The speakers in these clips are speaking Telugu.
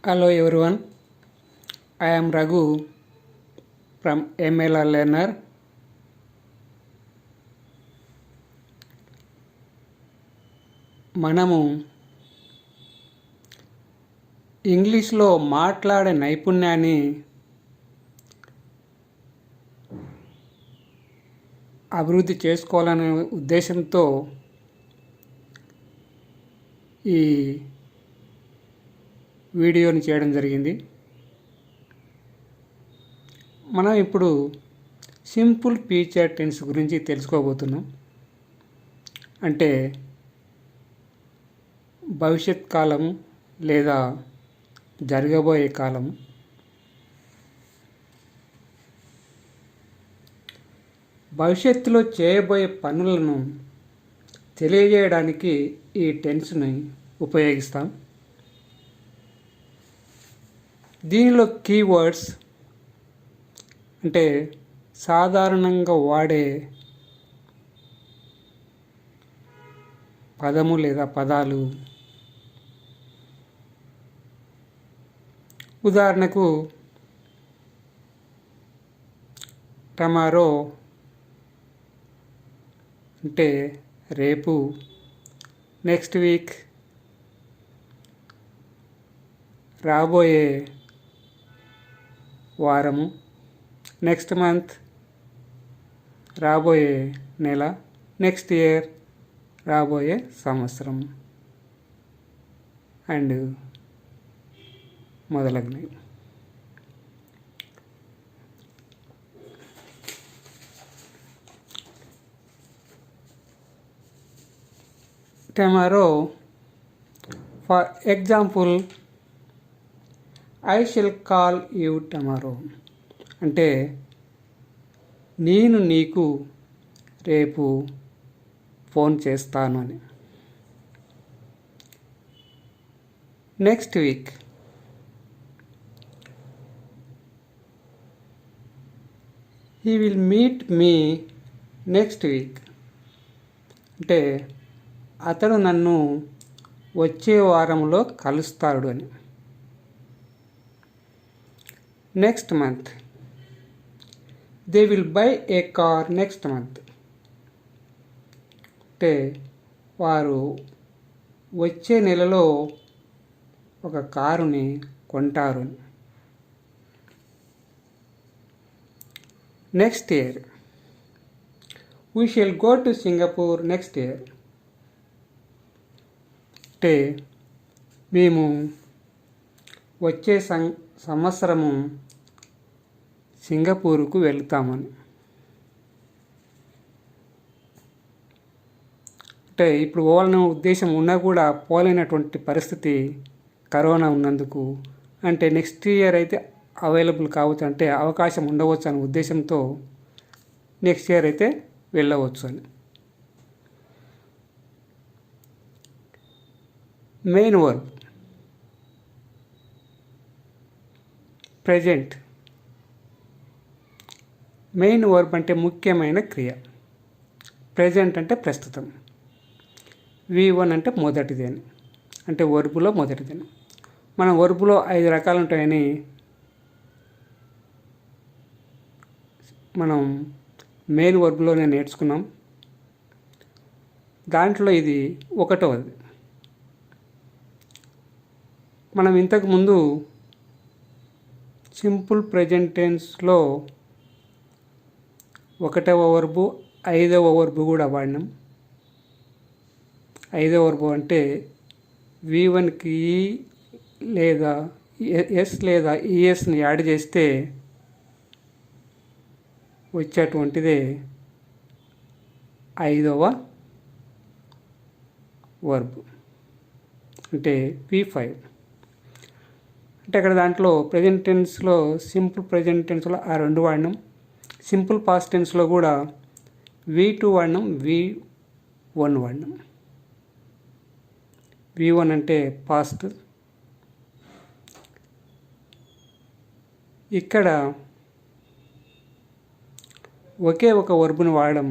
Hello everyone, I am Raghu from MLR Learner. మనము ఇంగ్లీష్లో మాట్లాడే నైపుణ్యాన్ని అభివృద్ధి చేసుకోవాలనే ఉద్దేశంతో ఈ వీడియోని చేయడం జరిగింది. మనం ఇప్పుడు సింపుల్ ఫ్యూచర్ టెన్స్ గురించి తెలుసుకోబోతున్నాం. అంటే భవిష్యత్ కాలము లేదా జరగబోయే కాలము. భవిష్యత్తులో చేయబోయే పనులను తెలియజేయడానికి ఈ టెన్స్ని ఉపయోగిస్తాం. దీనిలో కీవర్డ్స్ అంటే సాధారణంగా వాడే పదము లేదా పదాలు. ఉదాహరణకు టమారో అంటే రేపు, నెక్స్ట్ వీక్ రాబోయే వారము, నెక్స్ట్ మంత్ రాబోయే నెల, నెక్స్ట్ ఇయర్ రాబోయే సంవత్సరం అండ్ మొదలగునవి. tomorrow, for example, I shall call you tomorrow అంటే నేను నీకు రేపు ఫోన్ చేస్తాను అని. Next week, he will meet me next week అంటే అతడు నన్ను వచ్చే వారంలో కలుస్తాడు అని. Next month, they will buy A car next month అంటే వారు వచ్చే నెలలో ఒక కారుని కొంటారు. Next year, we shall go to Singapore next year అంటే మేము వచ్చే సంవత్సరము సింగపూర్కు వెళ్తామని. అంటే ఇప్పుడు పోవాలనే ఉద్దేశం ఉన్నా కూడా పోలేనటువంటి పరిస్థితి కరోనా ఉన్నందుకు, అంటే నెక్స్ట్ ఇయర్ అయితే అవైలబుల్ కావచ్చు, అంటే అవకాశం ఉండవచ్చు అనే ఉద్దేశంతో నెక్స్ట్ ఇయర్ అయితే వెళ్ళవచ్చు అని. Main verb present. Main verb అంటే ముఖ్యమైన క్రియ. ప్రెజెంట్ అంటే ప్రస్తుతం. V1 అంటే మొదటిది అని, అంటే వర్బులో మొదటిదని. మనం వర్బులో 5 రకాలు ఉంటాయని మనం మెయిన్ వర్బ్లోనే నేర్చుకున్నాం. దాంట్లో ఇది 1వది. మనం ఇంతకుముందు సింపుల్ ప్రెజెంట్ టెన్స్లో 1వ వర్బు 5వ వర్బు కూడా వాడినాం. 5వ వర్బు అంటే V1కి లేదా ఎస్ లేదా ఈఎస్ని యాడ్ చేస్తే వచ్చేటువంటిదే 5వ వర్బు అంటే V5. అంటే అక్కడ దాంట్లో ప్రెజెంట్ టెన్స్లో సింపుల్ ప్రెజెంట్ టెన్స్లో ఆ 2 వాడినాం. సింపుల్ పాస్ట్ టెన్స్లో కూడా V2 వాడినాం, V1 వాడినాం. V1 అంటే పాస్ట్. ఇక్కడ ఒకే ఒక వర్బును వాడడం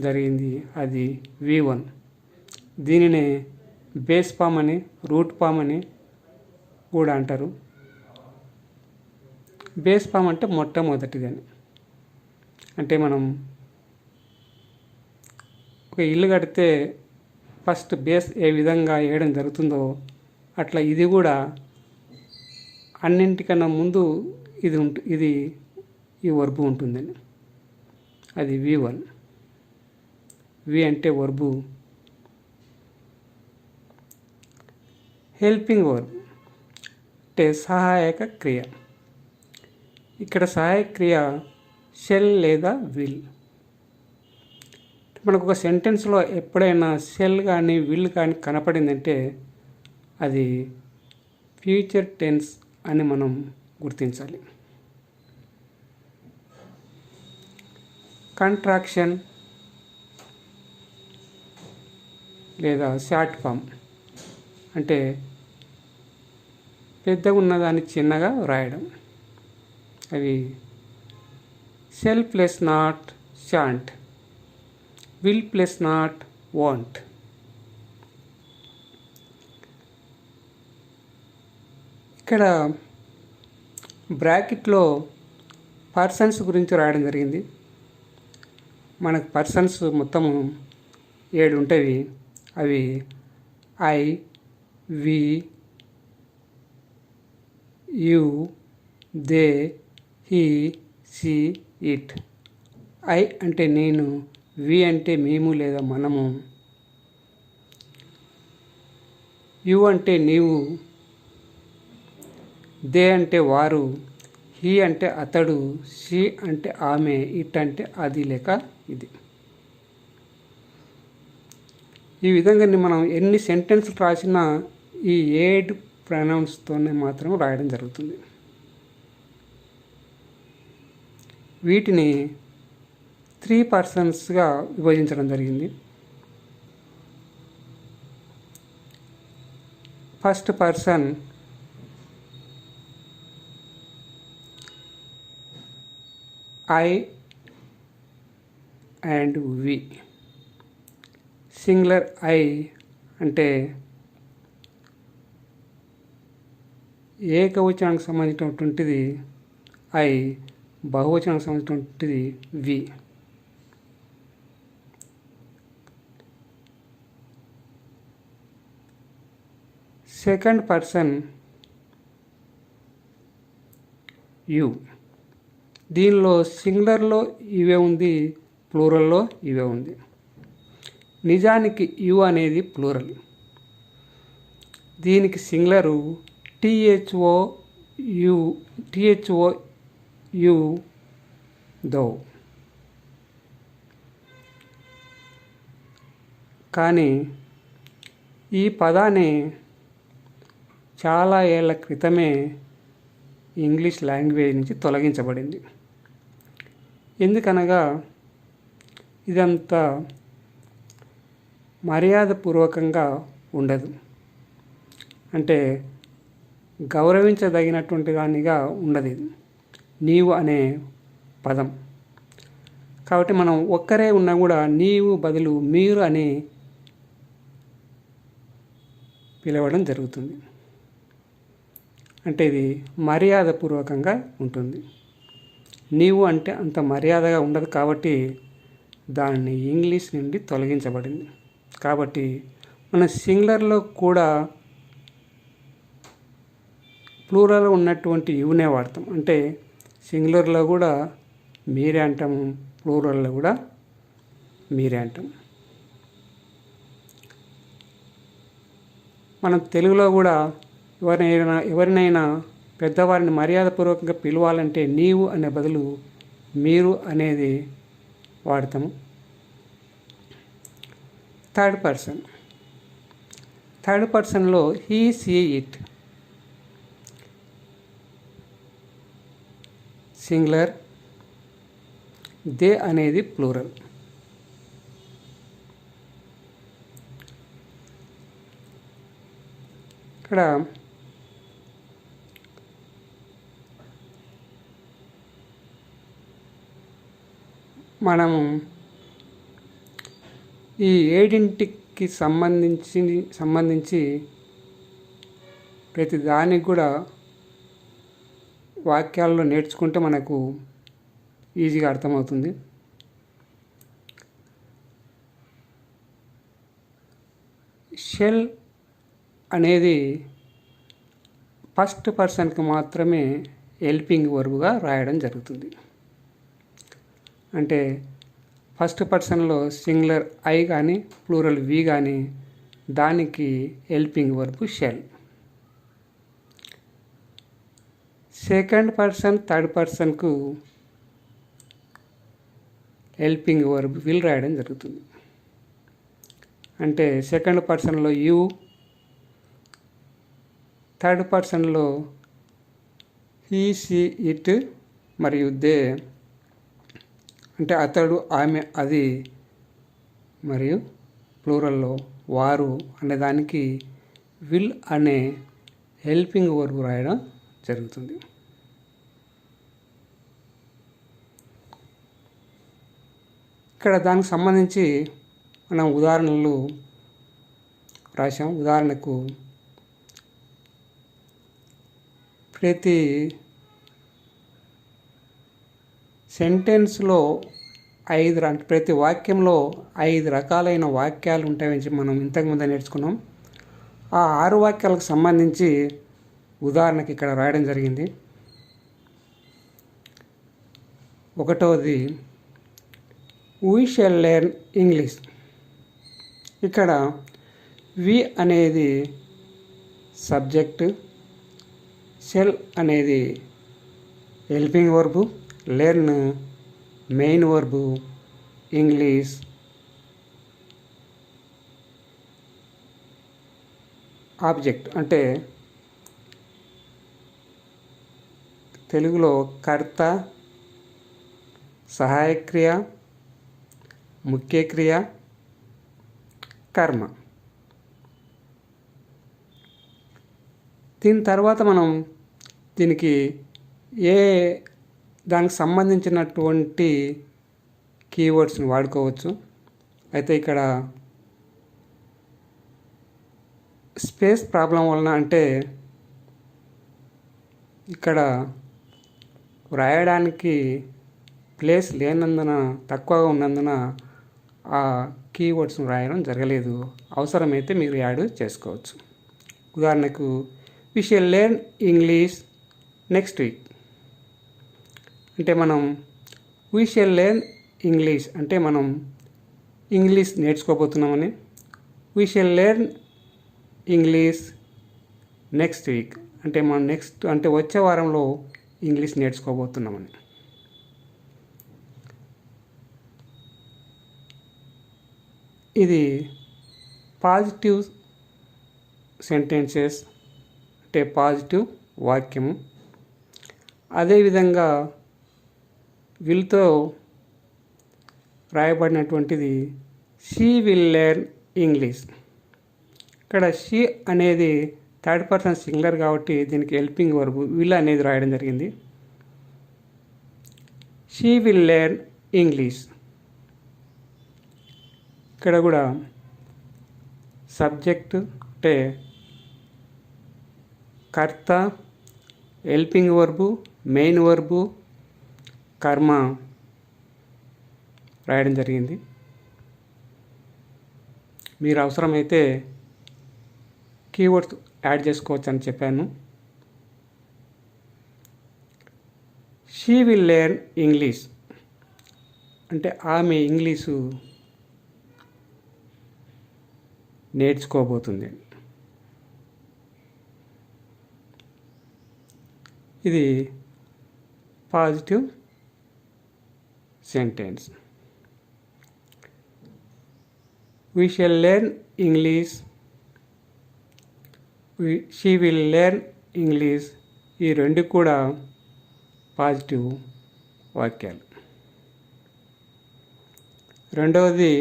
జరిగింది, అది V1. దీనినే బేస్ ఫామ్ అని, రూట్ ఫామ్ అని, కూడా అంటారు. బేస్ ఫామ్ అంటే మొట్టమొదటిదని. అంటే మనం ఒక ఇల్లు కడితే ఫస్ట్ బేస్ ఏ విధంగా వేయడం జరుగుతుందో అట్లా ఇది కూడా అన్నింటికన్నా ముందు ఇది ఈ వర్బు ఉంటుందని. అది V1. వి అంటే వర్బు. హెల్పింగ్ వర్బ్ అంటే సహాయక క్రియ. ఇక్కడ సహాయక క్రియ షెల్ లేదా విల్. మనకు ఒక సెంటెన్స్లో ఎప్పుడైనా షెల్ కానీ విల్ కానీ కనపడిందంటే అది ఫ్యూచర్ టెన్స్ అని మనం గుర్తించాలి. కంట్రాక్షన్ లేదా షార్ట్ ఫామ్ అంటే పెద్దగా ఉన్నదాన్ని చిన్నగా వ్రాయడం. అవి shall plus not shan't, will plus not want. ఇక్కడ బ్రాకెట్లో పర్సన్స్ గురించి రాయడం జరిగింది. మనకు పర్సన్స్ మొత్తము 7 ఉంటాయి. అవి I, we, you, they, he, she, it. I అంటే నేను, వి అంటే మేము లేదా మనము, యు అంటే నీవు, దే అంటే వారు, హీ అంటే అతడు, షీ అంటే ఆమె, ఇట్ అంటే అది లేక ఇది. ఈ విధంగా మనం ఎన్ని సెంటెన్స్లు రాసినా ఈ 8 ప్రొనౌన్స్తోనే మాత్రం రాయడం జరుగుతుంది. వీటిని 3 పర్సన్స్గా విభజించడం జరిగింది. First person I and we. Singular I అంటే ఏకవచనానికి సంబంధించినటువంటిది ఐ, బహువచనానికి సంబంధించినటువంటిది వి. Second person you. దీనిలో సింగులర్లో ఇవే ఉంది, ప్లూరల్లో ఇవే ఉంది. నిజానికి యు అనేది ప్లూరల్. దీనికి సింగులరు THOU దో. కానీ ఈ పదాన్ని చాలా ఏళ్ల క్రితమే ఇంగ్లీష్ లాంగ్వేజ్ నుంచి తొలగించబడింది. ఎందుకనగా ఇదంతా మర్యాదపూర్వకంగా ఉండదు, అంటే గౌరవించదగినటువంటి దానిగా ఉండదు నీవు అనే పదం. కాబట్టి మనం ఒక్కరే ఉన్నా కూడా నీవు బదులు మీరు అని పిలవడం జరుగుతుంది. అంటే ఇది మర్యాదపూర్వకంగా ఉంటుంది. నీవు అంటే అంత మర్యాదగా ఉండదు కాబట్టి దాన్ని ఇంగ్లీష్ నుండి తొలగించబడింది. కాబట్టి మన సింగులర్లో కూడా ప్లూరల్ ఉన్నటువంటి యునే వాడతాం. అంటే సింగులర్లో కూడా మీరే అంటాము, ప్లూరల్లో కూడా మీరే అంటాం. మనం తెలుగులో కూడా ఎవరినైనా పెద్దవారిని మర్యాదపూర్వకంగా పిలవాలంటే నీవు అనే బదులు మీరు అనేది వాడతాము. థర్డ్ పర్సన్లో he, she, it. Singular, they అనేది ప్లూరల్. ఇక్కడ మనము ఈ 7కి సంబంధించి ప్రతి దానికి కూడా వాక్యాల్లో నేర్చుకుంటే మనకు ఈజీగా అర్థమవుతుంది. షెల్ అనేది ఫస్ట్ పర్సన్కి మాత్రమే హెల్పింగ్ వర్బ్గా రాయడం జరుగుతుంది. అంటే ఫస్ట్ పర్సన్లో సింగులర్ ఐ కానీ ప్లూరల్ వి కానీ దానికి helping verb shall. Second person third పర్సన్కు హెల్పింగ్ వర్బ్ విల్ రాయడం జరుగుతుంది. అంటే సెకండ్ పర్సన్లో యు, థర్డ్ పర్సన్లో హీ, షీ, ఇట్ మరియు దే, అంటే అతడు, ఆమె, అది మరియు ప్లూరల్లో వారు అనే దానికి విల్ అనే హెల్పింగ్ వర్బ్ రాయడం జరుగుతుంది. ఇక్కడ దానికి సంబంధించి మనం ఉదాహరణలు రాశాం. ఉదాహరణకు ప్రతి సెంటెన్స్లో ప్రతి వాక్యంలో 5 రకాలైన వాక్యాలు ఉంటాయని మనం ఇంతకుముందే నేర్చుకున్నాం. ఆ 6 వాక్యాలకు సంబంధించి ఉదాహరణకి ఇక్కడ రాయడం జరిగింది. ఒకటవది వీ షల్ లెర్న్ ఇంగ్లీష్. ఇక్కడ వి అనేది సబ్జెక్ట్, షెల్ అనేది helping verb, learn main verb, English object అంటే తెలుగులో కర్త, సహాయక్రియ, ముఖ్యక్రియ, కర్మ. దీని తర్వాత మనం దీనికి దానికి సంబంధించినటువంటి కీవర్డ్స్ని వాడుకోవచ్చు. అయితే ఇక్కడ స్పేస్ ప్రాబ్లం వలన, అంటే ఇక్కడ వ్రాయడానికి ప్లేస్ లేనందున, తక్కువగా ఉన్నందున ఆ కీవర్డ్స్ని రాయడం జరగలేదు. అవసరమైతే మీరు యాడ్ చేసుకోవచ్చు. ఉదాహరణకు we shall learn English next week. అంటే మనం వి షల్ లెర్న్ ఇంగ్లీష్ అంటే మనం ఇంగ్లీష్ నేర్చుకోబోతున్నామని. We shall learn English next week అంటే మనం వచ్చే వారంలో ఇంగ్లీష్ నేర్చుకోబోతున్నామని. ఇది పాజిటివ్ సెంటెన్సెస్ అంటే పాజిటివ్ వాక్యము. అదేవిధంగా విల్తో రాయబడినటువంటిది షీ విల్ లెర్న్ ఇంగ్లీష్. ఇక్కడ షీ అనేది థర్డ్ పర్సన్ సింగులర్ కాబట్టి దీనికి హెల్పింగ్ వర్బ్ విల్ అనేది రాయడం జరిగింది. She will learn English. ఇక్కడ కూడా సబ్జెక్ట్ అంటే కర్త, హెల్పింగ్ వర్బు, మెయిన్ వర్బు, కర్మ రాయడం జరిగింది. మీరు అవసరమైతే కీవర్డ్స్ యాడ్ చేసుకోవచ్చు అని చెప్పాను. షీ విల్ లెర్న్ ఇంగ్లీష్ అంటే ఆమె ఇంగ్లీషు నేర్చుకోబోతుంది. ఇది positive sentence. We shall learn English. She will learn English. ఈ రెండు కూడా పాజిటివ్ వాక్యాలు. రెండవది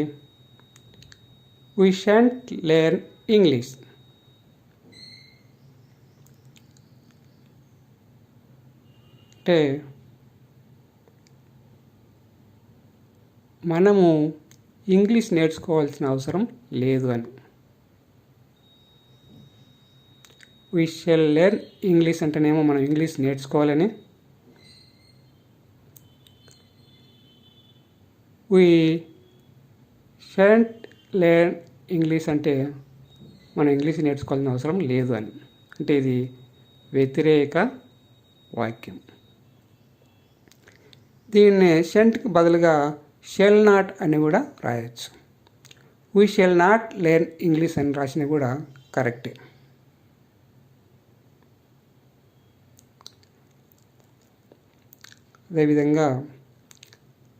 we shan't learn English. అంటే మనము ఇంగ్లీష్ నేర్చుకోవాల్సిన అవసరం లేదు అని. వీ షెల్ లెర్న్ ఇంగ్లీష్ అంటేనేమో మనం ఇంగ్లీష్ నేర్చుకోవాలని, వీ షంట్ లెర్న్ ఇంగ్లీష్ అంటే మనం ఇంగ్లీష్ నేర్చుకోవాల్సిన అవసరం లేదు అని. అంటే ఇది వ్యతిరేక వాక్యం. దీన్ని షంట్కి బదులుగా షెల్ నాట్ అని కూడా రాయొచ్చు. We shall not learn English అని రాసిన కూడా కరెక్టే. అదేవిధంగా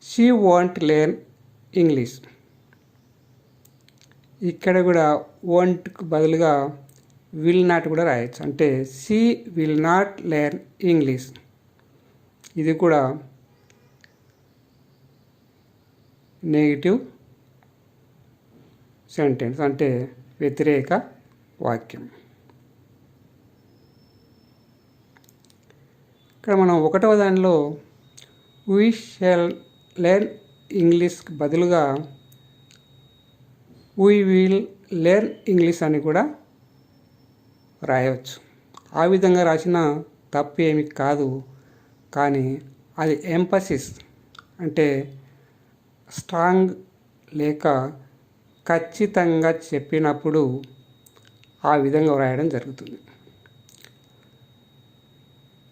షీ వాంట్ లెర్న్ ఇంగ్లీష్, ఇక్కడ కూడా వాంట్కి బదులుగా విల్ నాట్ కూడా రాయొచ్చు. అంటే she will not learn English, ఇది కూడా నెగిటివ్ సెంటెన్స్, అంటే వ్యతిరేక వాక్యం. ఇక్కడ మనం ఒకటవ దానిలో వీ షెల్ లెర్న్ ఇంగ్లీష్కి బదులుగా వీ విల్ లెర్న్ ఇంగ్లీష్ అని కూడా రాయవచ్చు. ఆ విధంగా రాసిన తప్పు ఏమి కాదు, కానీ అది ఎంఫసిస్ అంటే స్ట్రాంగ్ లేక ఖచ్చితంగా చెప్పినప్పుడు ఆ విధంగా రాయడం జరుగుతుంది.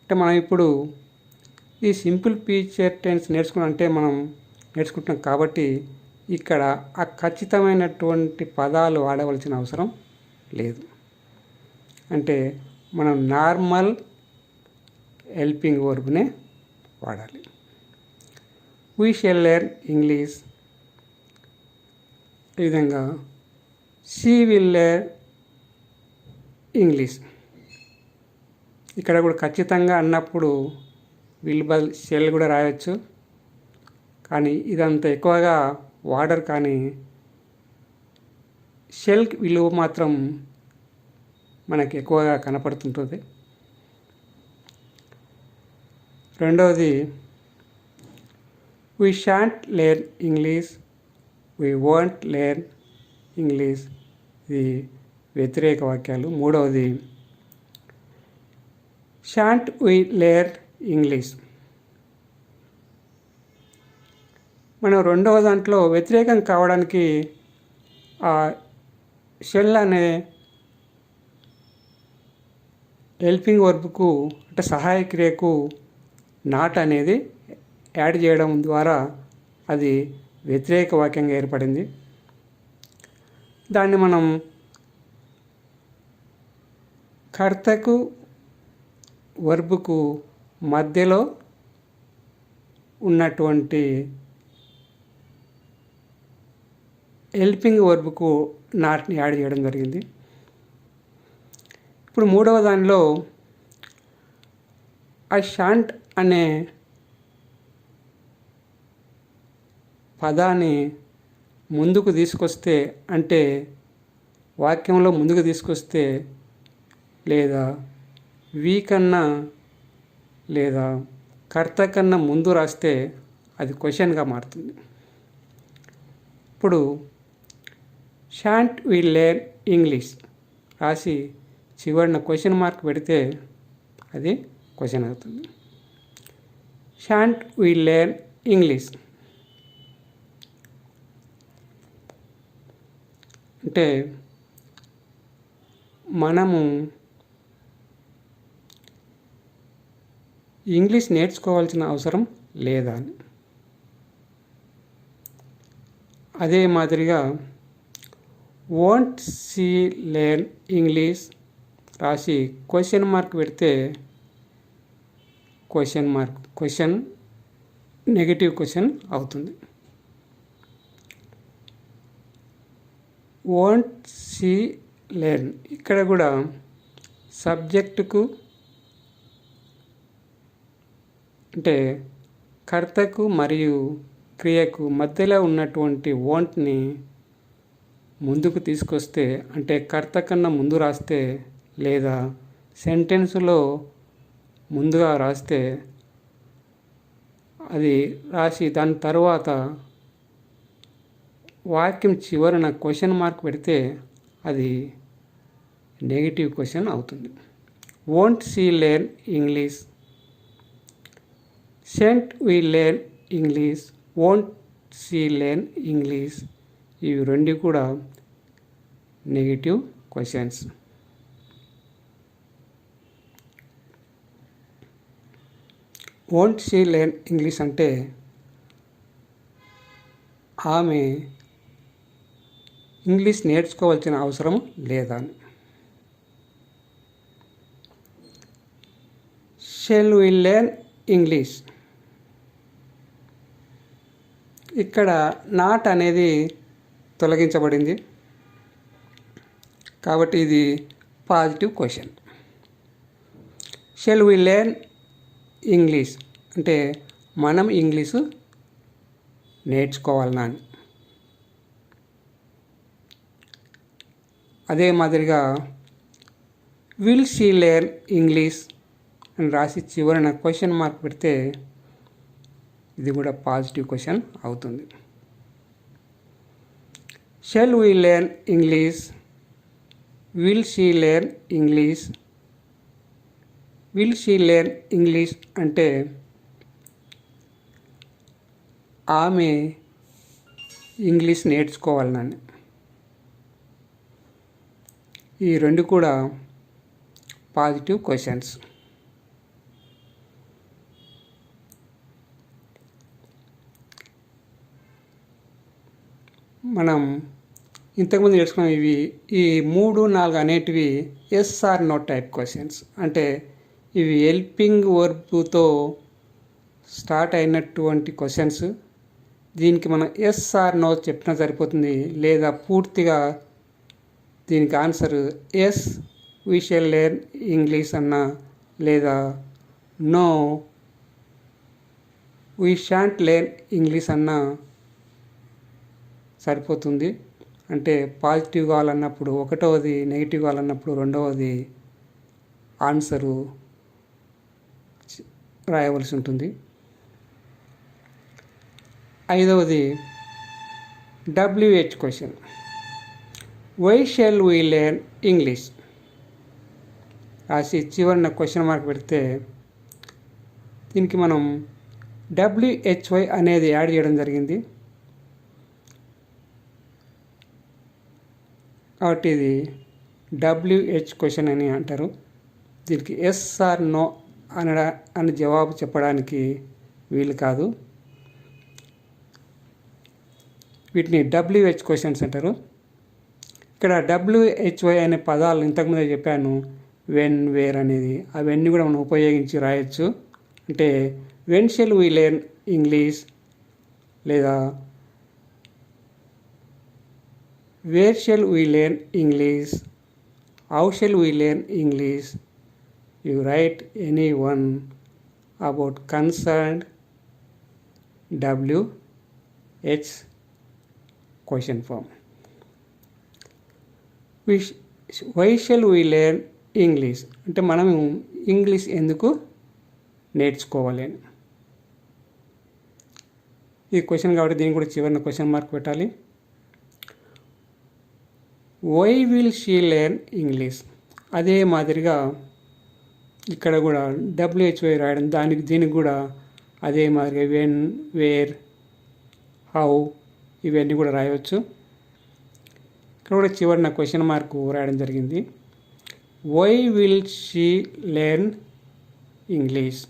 అంటే మనం ఇప్పుడు ఈ సింపుల్ ఫ్యూచర్ టెన్స్ మనం నేర్చుకుంటున్నాం కాబట్టి ఇక్కడ ఆ ఖచ్చితమైనటువంటి పదాలు వాడవలసిన అవసరం లేదు. అంటే మనం నార్మల్ హెల్పింగ్ వర్బ్నే వాడాలి. వీ షెల్ లెర్న్ ఇంగ్లీష్, ఈ విధంగా షీ విల్ లెర్న్ ఇంగ్లీష్. ఇక్కడ కూడా ఖచ్చితంగా అన్నప్పుడు విల్ బదులు షెల్ కూడా రాయొచ్చు, కానీ ఇదంతా ఎక్కువగా వాడరు. కానీ షెల్ విలువ మాత్రం మనకి ఎక్కువగా కనపడుతుంటుంది. రెండవది we shan't learn English, we want learn English, ఇది వ్యతిరేక వాక్యాలు. మూడవది షాంట్ వీ లెర్న్ ఇంగ్లీష్. మనం రెండవ దాంట్లో వ్యతిరేకం కావడానికి ఆ షెల్ అనే హెల్పింగ్ వర్బ్కు అంటే సహాయ క్రియకు నాట్ అనేది యాడ్ చేయడం ద్వారా అది వ్యతిరేక వాక్యంగా ఏర్పడింది. దాన్ని మనం కర్తకు వర్బ్కు మధ్యలో ఉన్నటువంటి హెల్పింగ్ వర్బ్కు నాట్ని యాడ్ చేయడం జరిగింది. ఇప్పుడు మూడవ దానిలో ఆ షాంట్ అనే పదాన్ని ముందుకు తీసుకొస్తే, అంటే వాక్యంలో ముందుకు తీసుకొస్తే, లేదా వీ కన్నా లేదా కర్త కన్నా ముందు రాస్తే అది క్వశ్చన్గా మారుతుంది. ఇప్పుడు షాంట్ వీ లెర్న్ ఇంగ్లీష్ రాసి చివరిన క్వశ్చన్ మార్క్ పెడితే అది క్వశ్చన్ అవుతుంది. షాంట్ వీ లెర్న్ ఇంగ్లీష్ అంటే మనము ఇంగ్లీష్ నేర్చుకోవాల్సిన అవసరం లేదా అని. అదే మాదిరిగా వోంట్ షీ లెర్న్ ఇంగ్లీష్ రాసి క్వశ్చన్ మార్క్ పెడితే క్వశ్చన్ నెగిటివ్ క్వశ్చన్ అవుతుంది. వోంట్ షీ లెర్న్ ఇక్కడ కూడా సబ్జెక్టుకు అంటే కర్తకు మరియు క్రియకు మధ్యలో ఉన్నటువంటి వాంట్ని ముందుకు తీసుకొస్తే, అంటే కర్త కన్నా ముందు రాస్తే లేదా సెంటెన్స్లో ముందుగా రాస్తే అది రాసి దాని తర్వాత వాక్యం చివరన క్వశ్చన్ మార్క్ పెడితే అది నెగిటివ్ క్వశ్చన్ అవుతుంది. Won't she learn English, shan't we learn English, won't she learn English, ఇవి రెండు కూడా negative questions. Won't she learn English అంటే ఆమె ఇంగ్లీష్ నేర్చుకోవాల్సిన అవసరం లేదా. షెల్ వి లెర్న్ ఇంగ్లీష్, ఇక్కడ నాట్ అనేది తొలగించబడింది కాబట్టి ఇది positive question. Shall we learn English అంటే మనం ఇంగ్లీషు నేర్చుకోవాలనా అని. అదే మాదిరిగా విల్ షీ లెర్న్ ఇంగ్లీష్ అని రాసి చివరన క్వశ్చన్ మార్క్ పెడితే ఇది కూడా పాజిటివ్ క్వశ్చన్ అవుతుంది. Shall we learn English, will she learn English, will she learn English అంటే ఆమె ఇంగ్లీష్ నేర్చుకోవాలని. ఈ రెండు కూడా పాజిటివ్ క్వశ్చన్స్. మనం ఇంతకుముందు నేర్చుకున్న ఈ 3, 4 అనేటివి yes or no type questions. అంటే ఇవి హెల్పింగ్ వర్బ్తో స్టార్ట్ అయినటువంటి క్వశ్చన్స్. దీనికి మనం ఎస్ ఆర్ నో చెప్పినా సరిపోతుంది, లేదా పూర్తిగా దీనికి answer yes we shall learn English అన్నా, లేదా no we shan't learn English అన్నా సరిపోతుంది. అంటే పాజిటివ్ కావాలన్నప్పుడు ఒకటవది, నెగిటివ్ కావాలన్నప్పుడు రెండవది ఆన్సరు రాయవలసి ఉంటుంది. ఐదవది WH question, why shall we learn English రాసి చివరిన క్వశ్చన్ మార్క్ పెడితే దీనికి మనం WHY అనేది యాడ్ చేయడం జరిగింది కాబట్టి ఇది WH క్వశ్చన్ అని అంటారు. దీనికి ఎస్ ఆర్ నో అని జవాబు చెప్పడానికి వీలు కాదు. వీటిని WH క్వశ్చన్స్ అంటారు. ఇక్కడ WHY అనే పదాలు ఇంతకుముందే చెప్పాను, వెన్, వేర్ అనేది, అవన్నీ కూడా మనం ఉపయోగించి రాయొచ్చు. అంటే when shall we learn English, లేదా where shall we learn English, how shall we learn English. You write any one about concerned WH question form. Why shall we learn English అంటే మనం ఇంగ్లీష్ ఎందుకు నేర్చుకోవాలి అని ఈ క్వశ్చన్ కాబట్టి దీనికి కూడా చివరిన క్వశ్చన్ మార్క్ పెట్టాలి. Why will she learn English, అదే మాదిరిగా ఇక్కడ కూడా WHY రాయడం, దీనికి కూడా అదే మాదిరిగా వెన్, వేర్, హౌ ఇవన్నీ కూడా రాయవచ్చు. ఇక్కడ కూడా చివరిన క్వశ్చన్ మార్క్ రాయడం జరిగింది. Why will she learn English,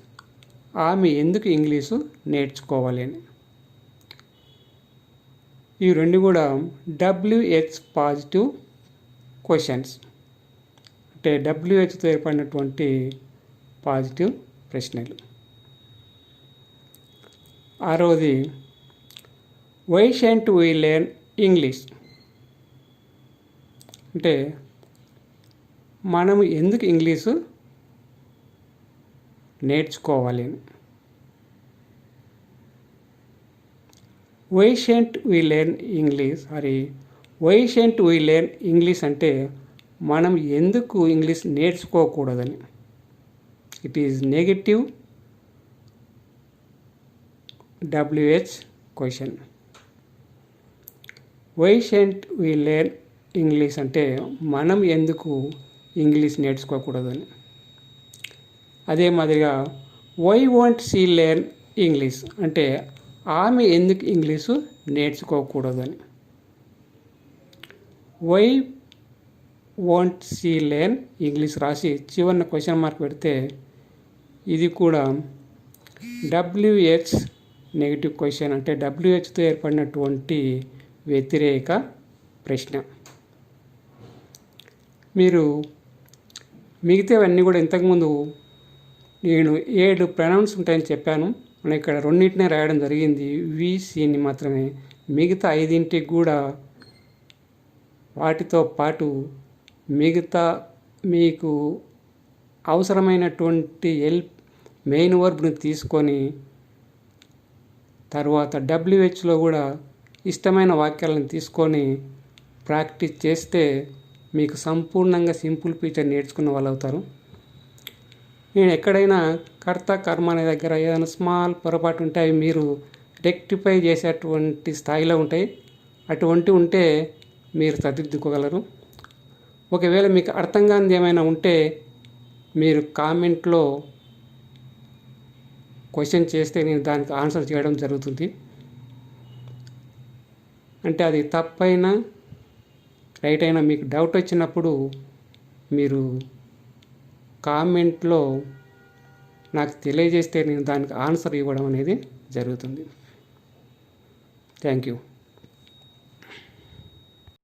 ఆమె ఎందుకు ఇంగ్లీషు నేర్చుకోవాలి అని. ఈ రెండు కూడా WH పాజిటివ్ క్వశ్చన్స్, అంటే WHతో ఏర్పడినటువంటి పాజిటివ్ ప్రశ్నలు. ఆరవది why shan't we learn English అంటే మనం ఎందుకు ఇంగ్లీషు నేర్చుకోవాలి అని. Why shan't we learn English why shan't we learn English అంటే మనం ఎందుకు ఇంగ్లీష్ నేర్చుకోకూడదని. It is negative WH question. Why shan't we learn English అంటే మనం ఎందుకు ఇంగ్లీష్ నేర్చుకోకూడదని. అదే మాదిరిగా why won't she learn English అంటే ఆమె ఎందుకు ఇంగ్లీషు నేర్చుకోకూడదని. Why won't she learn English రాసి చివరిన క్వశ్చన్ మార్క్ పెడితే ఇది కూడా WH నెగిటివ్ క్వశ్చన్ అంటే WHతో ఏర్పడినటువంటి వ్యతిరేక ప్రశ్న. మీరు మిగతావన్నీ కూడా ఇంతకుముందు నేను 7 ప్రొనౌన్స్ ఉంటాయని చెప్పాను. మనం ఇక్కడ రెండింటినే రాయడం జరిగింది, VCని మాత్రమే. మిగతా 5 కూడా వాటితో పాటు మిగతా మీకు అవసరమైనటువంటి మెయిన్ వర్బ్ని తీసుకొని తర్వాత WHలో కూడా ఇష్టమైన వాక్యాలను తీసుకొని ప్రాక్టీస్ చేస్తే మీకు సంపూర్ణంగా సింపుల్ ఫీచర్ నేర్చుకున్న వాళ్ళు అవుతారు. నేను ఎక్కడైనా కర్త కర్మ అనే దగ్గర ఏదైనా స్మాల్ పొరపాటు ఉంటే అవి మీరు రెక్టిఫై చేసేటువంటి స్థాయిలో ఉంటాయి. అటువంటి ఉంటే మీరు సరిదిద్దుకోగలరు. ఒకవేళ మీకు అర్థం కానిది ఏమైనా ఉంటే మీరు కామెంట్లో క్వశ్చన్ చేస్తే నేను దానికి ఆన్సర్ చేయడం జరుగుతుంది. అంటే అది తప్పైనా రైట్ అయినా మీకు డౌట్ వచ్చినప్పుడు మీరు కామెంట్లో నాకు తెలియజేస్తే నేను దానికి ఆన్సర్ ఇవ్వడం అనేది జరుగుతుంది. Thank you.